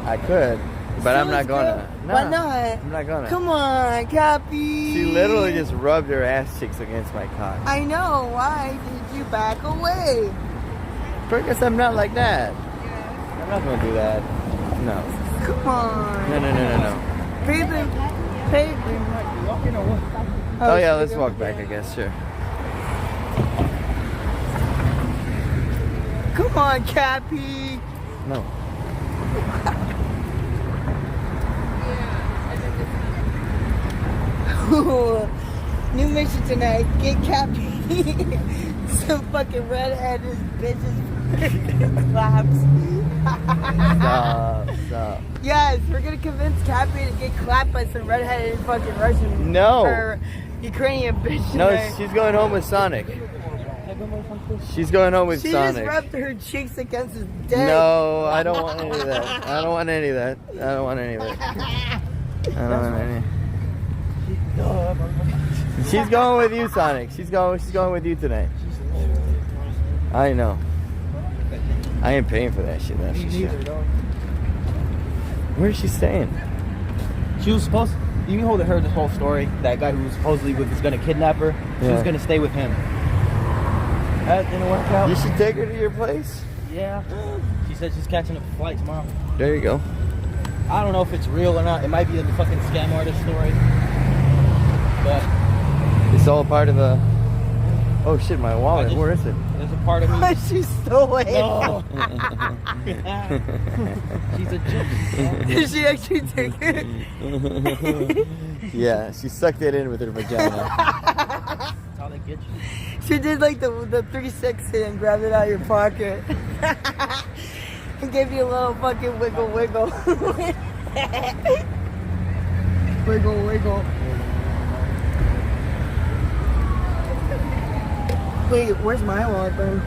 I could, but I'm not gonna. No, Why not? I'm not gonna. Come on, Cappy. She literally just rubbed her ass cheeks against my cock. I know. Why did you back away? Because I'm not like that. I'm not gonna do that. No. Come on. No. Baby. Oh yeah, let's walk back, I guess, sure. Come on, Cappy. No. New mission tonight. Get Cappy some fucking redheaded bitches claps. Stop. Yes, we're gonna convince Cappy to get clapped by some redheaded fucking Russian or Ukrainian bitch. No, she's going home with Sonic. She's going home with Sonic. She just rubbed her cheeks against his dick. No, I don't want any of that. I don't want any of that. I don't want any of it. I don't want any. She's going with you, Sonic. She's going with you tonight. I know. I ain't paying for that shit. That's for sure. Where is she staying? She was supposed. You heard this whole story. That guy who supposedly was gonna kidnap her. She was gonna stay with him. That didn't work out. You should take her to your place. Yeah. She said she's catching a flight tomorrow. There you go. I don't know if it's real or not. It might be a fucking scam artist story. But it's all part of the. Oh shit, my wallet. Where is it? There's a part of me. She stole it. No. She's a gypsy. Did she actually take it? Yeah, she sucked it in with her vagina. That's how they get you. She did like the 360 and grabbed it out of your pocket. And gave you a little fucking wiggle. Wiggle. Wait, where's my wallet then?